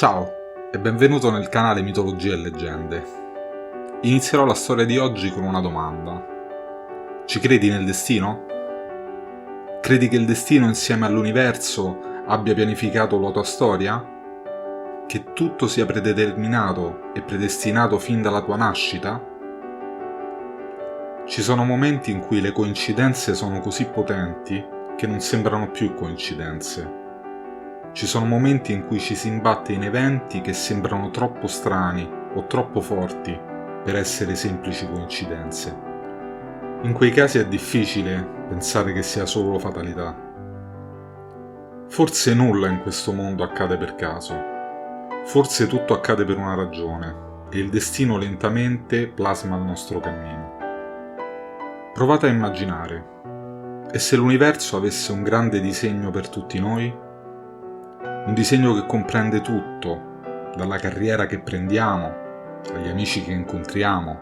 Ciao e benvenuto nel canale Mitologie e Leggende. Inizierò la storia di oggi con una domanda. Ci credi nel destino? Credi che il destino insieme all'universo abbia pianificato la tua storia? Che tutto sia predeterminato e predestinato fin dalla tua nascita? Ci sono momenti in cui le coincidenze sono così potenti che non sembrano più coincidenze. Ci sono momenti in cui ci si imbatte in eventi che sembrano troppo strani o troppo forti per essere semplici coincidenze. In quei casi è difficile pensare che sia solo fatalità. Forse nulla in questo mondo accade per caso. Forse tutto accade per una ragione e il destino lentamente plasma il nostro cammino. Provate a immaginare. E se l'universo avesse un grande disegno per tutti noi? Un disegno che comprende tutto, dalla carriera che prendiamo, agli amici che incontriamo,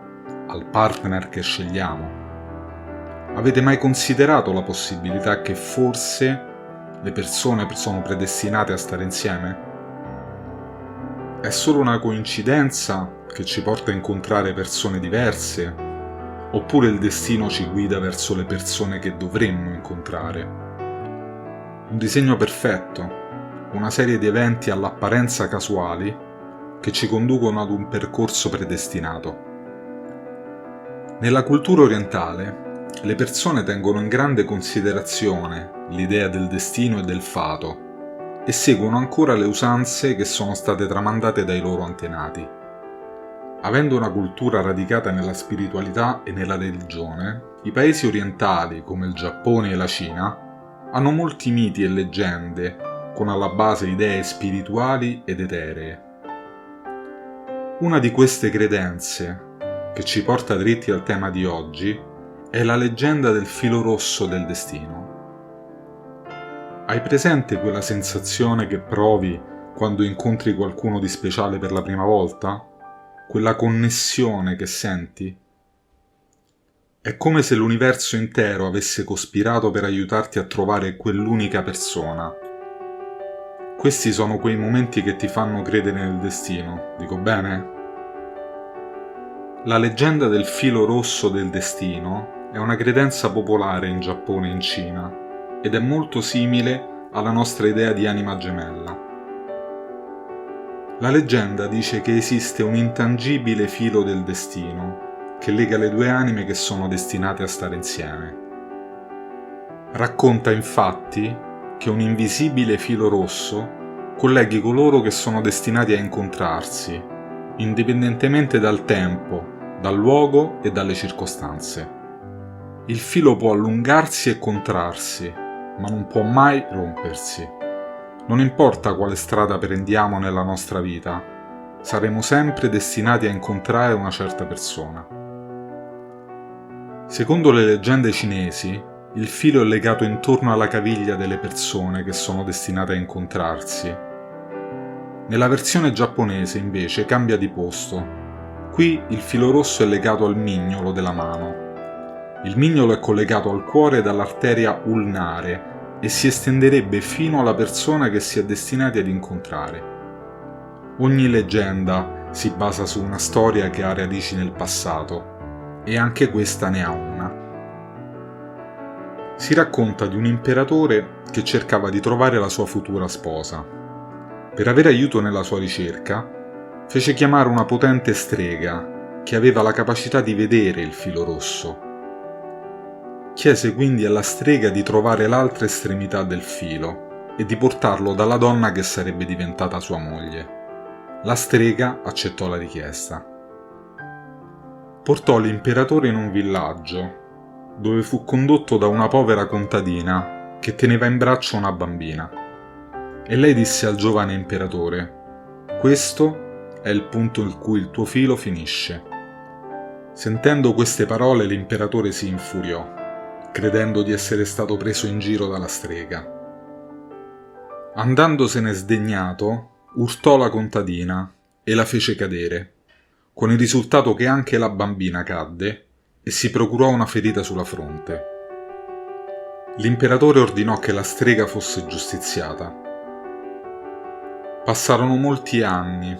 al partner che scegliamo. Avete mai considerato la possibilità che forse le persone sono predestinate a stare insieme? È solo una coincidenza che ci porta a incontrare persone diverse? Oppure il destino ci guida verso le persone che dovremmo incontrare? Un disegno perfetto, una serie di eventi all'apparenza casuali che ci conducono ad un percorso predestinato. Nella cultura orientale, le persone tengono in grande considerazione l'idea del destino e del fato e seguono ancora le usanze che sono state tramandate dai loro antenati. Avendo una cultura radicata nella spiritualità e nella religione, i paesi orientali, come il Giappone e la Cina, hanno molti miti e leggende con alla base idee spirituali ed eteree. Una di queste credenze, che ci porta dritti al tema di oggi, è la leggenda del filo rosso del destino. Hai presente quella sensazione che provi quando incontri qualcuno di speciale per la prima volta? Quella connessione che senti? È come se l'universo intero avesse cospirato per aiutarti a trovare quell'unica persona. Questi sono quei momenti che ti fanno credere nel destino, dico bene? La leggenda del filo rosso del destino è una credenza popolare in Giappone e in Cina ed è molto simile alla nostra idea di anima gemella. La leggenda dice che esiste un intangibile filo del destino che lega le due anime che sono destinate a stare insieme. Racconta infatti che un invisibile filo rosso colleghi coloro che sono destinati a incontrarsi, indipendentemente dal tempo, dal luogo e dalle circostanze. Il filo può allungarsi e contrarsi, ma non può mai rompersi. Non importa quale strada prendiamo nella nostra vita, saremo sempre destinati a incontrare una certa persona. Secondo le leggende cinesi, il filo è legato intorno alla caviglia delle persone che sono destinate a incontrarsi. Nella versione giapponese, invece, cambia di posto. Qui il filo rosso è legato al mignolo della mano. Il mignolo è collegato al cuore dall'arteria ulnare e si estenderebbe fino alla persona che si è destinati ad incontrare. Ogni leggenda si basa su una storia che ha radici nel passato, e anche questa ne ha una. Si racconta di un imperatore che cercava di trovare la sua futura sposa. Per avere aiuto nella sua ricerca, fece chiamare una potente strega che aveva la capacità di vedere il filo rosso. Chiese quindi alla strega di trovare l'altra estremità del filo e di portarlo dalla donna che sarebbe diventata sua moglie. La strega accettò la richiesta. Portò l'imperatore in un villaggio, dove fu condotto da una povera contadina che teneva in braccio una bambina. E lei disse al giovane imperatore: «Questo è il punto in cui il tuo filo finisce». Sentendo queste parole l'imperatore si infuriò, credendo di essere stato preso in giro dalla strega. Andandosene sdegnato, urtò la contadina e la fece cadere, con il risultato che anche la bambina cadde e si procurò una ferita sulla fronte. L'imperatore ordinò che la strega fosse giustiziata. Passarono molti anni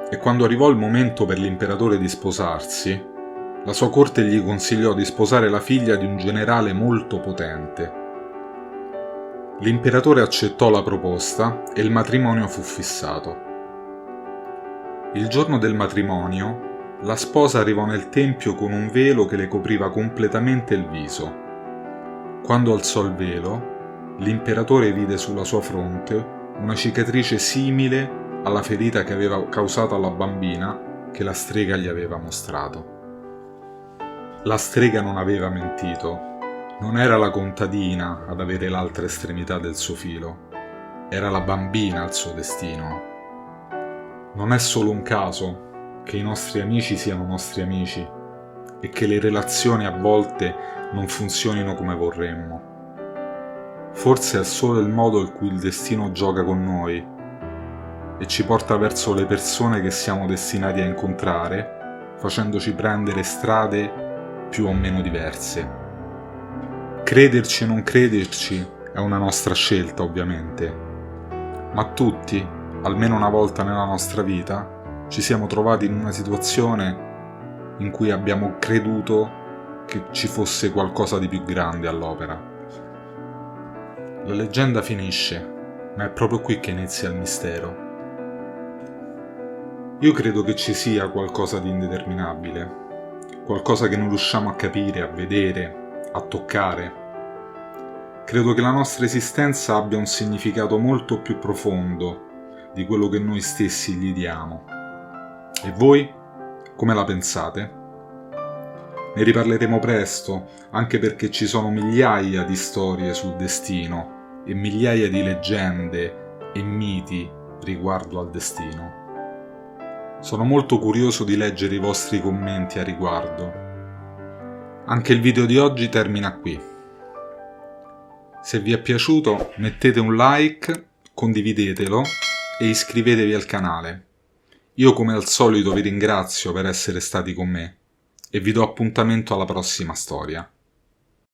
e quando arrivò il momento per l'imperatore di sposarsi, la sua corte gli consigliò di sposare la figlia di un generale molto potente. L'imperatore accettò la proposta e il matrimonio fu fissato. Il giorno del matrimonio, la sposa arrivò nel tempio con un velo che le copriva completamente il viso. Quando alzò il velo, l'imperatore vide sulla sua fronte una cicatrice simile alla ferita che aveva causato alla bambina che la strega gli aveva mostrato. La strega non aveva mentito, non era la contadina ad avere l'altra estremità del suo filo, era la bambina il suo destino. Non è solo un caso che i nostri amici siano nostri amici e che le relazioni a volte non funzionino come vorremmo. Forse è solo il modo in cui il destino gioca con noi e ci porta verso le persone che siamo destinati a incontrare, facendoci prendere strade più o meno diverse. Crederci o non crederci è una nostra scelta, ovviamente, ma tutti, almeno una volta nella nostra vita, ci siamo trovati in una situazione in cui abbiamo creduto che ci fosse qualcosa di più grande all'opera. La leggenda finisce, ma è proprio qui che inizia il mistero. Io credo che ci sia qualcosa di indeterminabile, qualcosa che non riusciamo a capire, a vedere, a toccare. Credo che la nostra esistenza abbia un significato molto più profondo di quello che noi stessi gli diamo. E voi, come la pensate? Ne riparleremo presto, anche perché ci sono migliaia di storie sul destino e migliaia di leggende e miti riguardo al destino. Sono molto curioso di leggere i vostri commenti a riguardo. Anche il video di oggi termina qui. Se vi è piaciuto mettete un like, condividetelo e iscrivetevi al canale. Io come al solito vi ringrazio per essere stati con me e vi do appuntamento alla prossima storia.